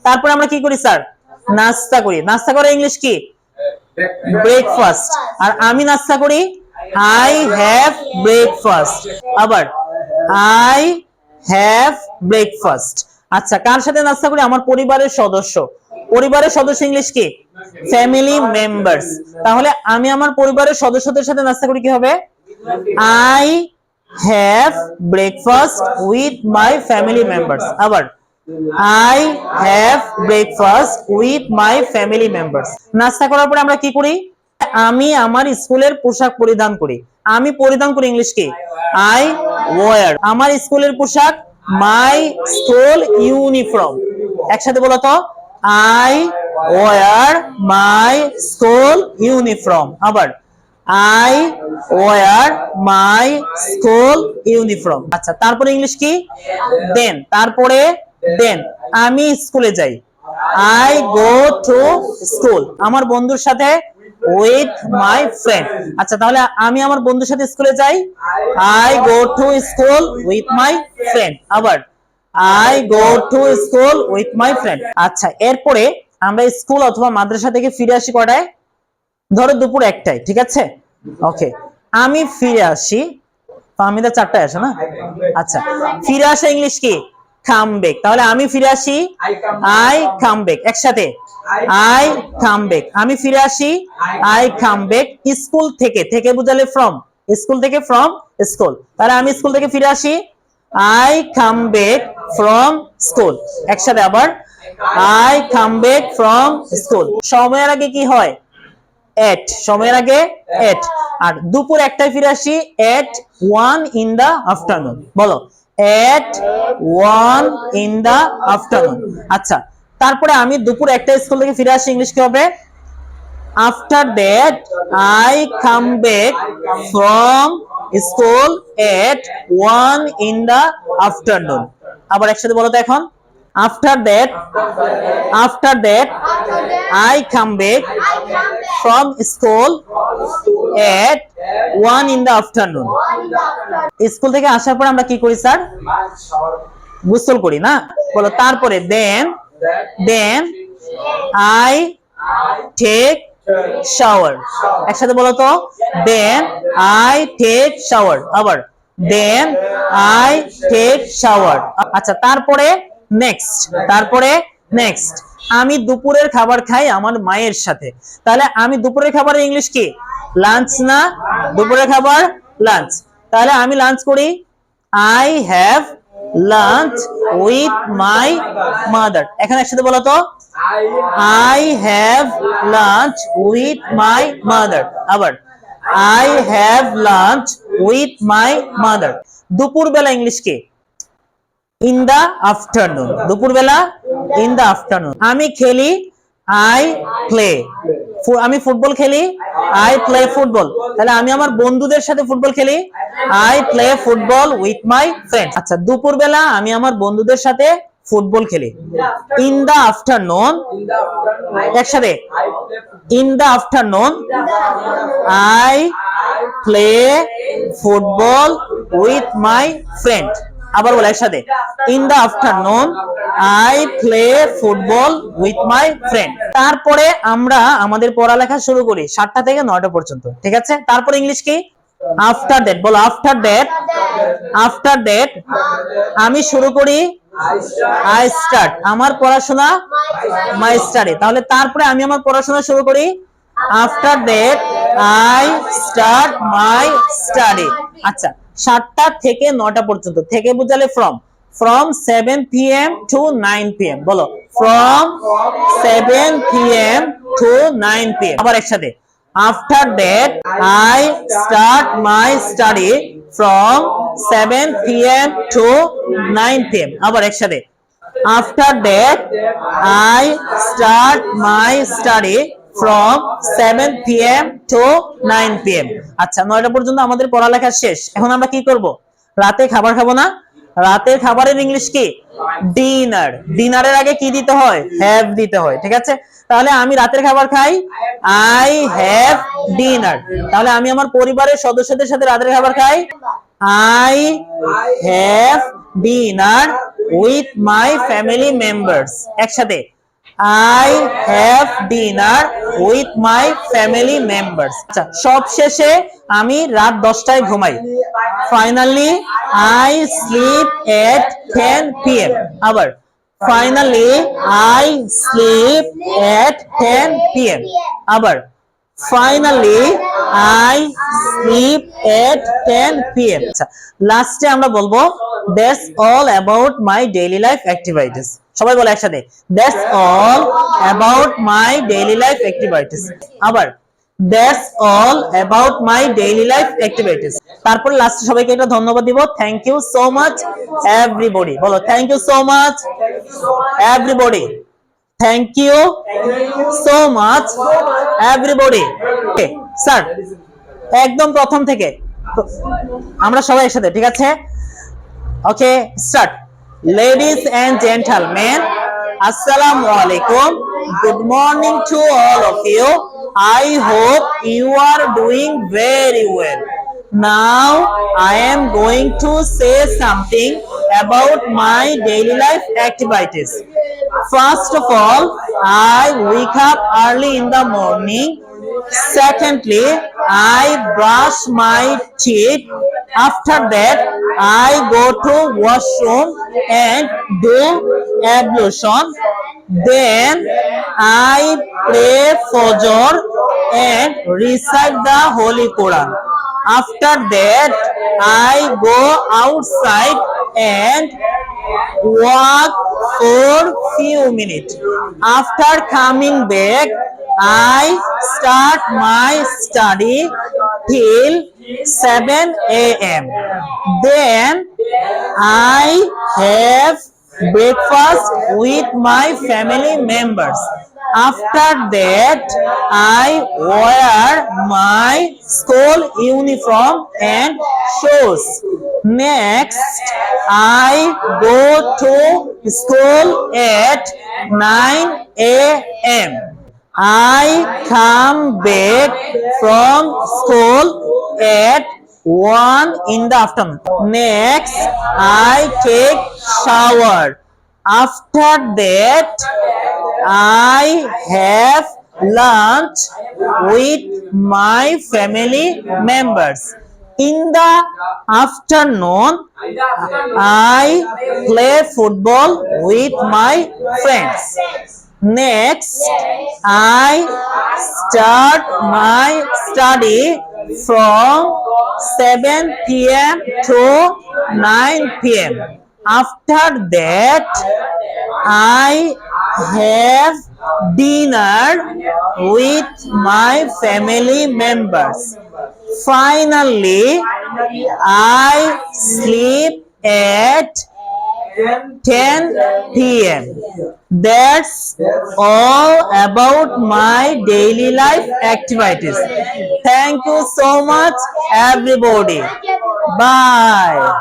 তারপরে আমরা কি করি স্যার? নাস্তা করি। নাস্তা করে ইংলিশ কি? ব্রেকফাস্ট। আর আমি নাস্তা করি আই হ্যাভ ব্রেকফাস্ট। আবার আই হ্যাভ ব্রেকফাস্ট। আচ্ছা, কার সাথে নাস্তা করি? আমার পরিবারের সদস্য। পরিবারের সদস্য ইংলিশ কি? Family members. তাহলে আমি আমার পরিবারের সদস্যদের সাথে নাস্তা করি কি হবে? I have breakfast with my family members. আবার I have breakfast with my family members. নাস্তা করার পরে আমরা কি করি? আমি আমার স্কুলের পোশাক পরিধান করি। আমি পরিধান করি ইংলিশ কি? I wear। আমার স্কুলের পোশাক my school uniform। একসাথে বলো তো, I wear my school uniform। আবার I wear my school uniform। আচ্ছা, তারপরে ইংলিশ কি? then। তারপরে then আমি স্কুলে যাই, I go to school। আমার বন্ধুর সাথে with my friend। আচ্ছা, তাহলে আমি আমার বন্ধুর সাথে স্কুলে যাই, I go to school with my friend। আবার I go to school with my friend। আচ্ছা, এরপরে আমরা স্কুল অথবা মাদ্রাসা থেকে ফিরে আসি কটায়? ধরো দুপুর 1টায়, ঠিক আছে? ওকে, আমি ফিরে আসি, ফাহমিদা 4টায় আসে না? আচ্ছা, ফিরে আসা ইংলিশ কি? come back। তাহলে আমি ফিরে আসি I come back। একসাথে I come back। আমি ফিরে আসি I come back। স্কুল থেকে, থেকে বুঝালে from, স্কুল থেকে from school। তাহলে আমি স্কুল থেকে ফিরে আসি I come back from school। একসাথে আবার I come back from school। সময়ের আগে কি হয়? at। সময়ের আগে at। আর দুপুর 1টায় ফিরে আসি at 1 in the afternoon। বলো at 1 in the afternoon। আচ্ছা, তারপরে আমি দুপুর 1টায় স্কুল থেকে ফিরে আসি ইংলিশ কি হবে? after that I come back from school at 1 in the afternoon। আবার একসাথে বলো তো এখন, after that I come back from school at 1 in the afternoon। School থেকে আসার পর আমরা কি করি স্যার? গোসল করি না? বলো তারপরে then I take shower। একসাথে বলো তো, then I take shower। আবার then I take shower। আচ্ছা, তারপরে next আমি দুপুরের খাবার খাই আমার মায়ের সাথে। তাহলে আমি দুপুরের খাবারের ইংলিশ কি? লাঞ্চ না? দুপুরের খাবার লাঞ্চ। তাহলে আমি লাঞ্চ করি I have lunch with my mother। এখন একসাথে বলো তো, I have lunch with my mother। আবার I have lunch with my mother। দুপুরবেলা ইংলিশ কি? in the afternoon। দুপুরবেলা in the afternoon। আমি খেলি I play। আমি ফুটবল খেলি I play football। তাহলে আমি আমার বন্ধুদের সাথে ফুটবল খেলি I play football with my friends। আচ্ছা, দুপুরবেলা আমি আমার বন্ধুদের সাথে ফুটবল খেলি in the afternoon। একসাথে in the afternoon I play football with my friend। আবার বলো একসাথে, in the afternoon I play football with my friend। তারপরে আমরা আমাদের পড়ালেখা শুরু করি 7টা থেকে 9টা পর্যন্ত, ঠিক আছে? তারপর ইংলিশ কি? after that। বলো after that আমি শুরু করি I start। আমার পড়াশোনা my study। তাহলে তারপরে আমি আমার পড়াশোনা শুরু করি after that I start my study। আচ্ছা, 7টা থেকে 9টা পর্যন্ত, থেকে বুঝালে from 7 PM to 9 PM। বলো from 7 PM to 9 PM। আবার একসাথে after that I start my study from 7 PM to 9 PM। আবার একসাথে after that I start my study from 7 PM to 9 PM। আচ্ছা, 9টা পর্যন্ত আমাদের পড়ালেখা শেষ। এখন আমরা কি করব? রাতে খাবার খাবো না? রাতের খাবারের ইংলিশ কি? ডিনার। ডিনারের আগে কি দিতে হয়? হ্যাভ দিতে হয়, ঠিক আছে? তাহলে আমি রাতের খাবার খাই I have dinner। তাহলে আমি আমার পরিবারের সদস্যদের সাথে রাতের খাবার খাই I have dinner with my family members। একসাথে I have dinner with my family members. আচ্ছা, সবশেষে আমি রাত 10টায় ঘুমাই। Finally, I sleep at 10 p.m. আবার Finally, I sleep at 10 p.m. আবার Finally, I sleep at 10 p.m. আচ্ছা, লাস্টে আমরা বলবো that's all about my daily life activities. সবাই বলে একসাথে that's all about my daily life activities. আবার that's all about my daily life activities. তারপর লাস্টে সবাইকে একটা ধন্যবাদ দিব। Thank you so much everybody. বলো thank you so much everybody. Thank you so much everybody. Sir একদম প্রথম থেকে আমরা সবাই একসাথে, ঠিক আছে? Okay, start. Ladies and gentlemen, assalamu alaikum. Good morning to all of you. I hope you are doing very well. Now I am going to say something about my daily life activities. First of all, I wake up early in the morning. Secondly, I brush my teeth. After that, I go to washroom and do ablution. Then I pray Fajr and recite the Holy Quran. After that, I go outside and walk for few minutes. After coming back, I start my study till 7 a.m. Then I have breakfast with my family members. After that, I wear my school uniform and shoes. Next, I go to school at 9 a.m. I come back from school at 1 in the afternoon. Next, I take shower. After that, I have lunch with my family members. In the afternoon, I play football with my friends. Next, I start my study from 7 p.m. to 9 p.m. After that, I have dinner with my family members. Finally, I sleep at 10 p.m. That's all about my daily life activities. Thank you so much, everybody. Bye.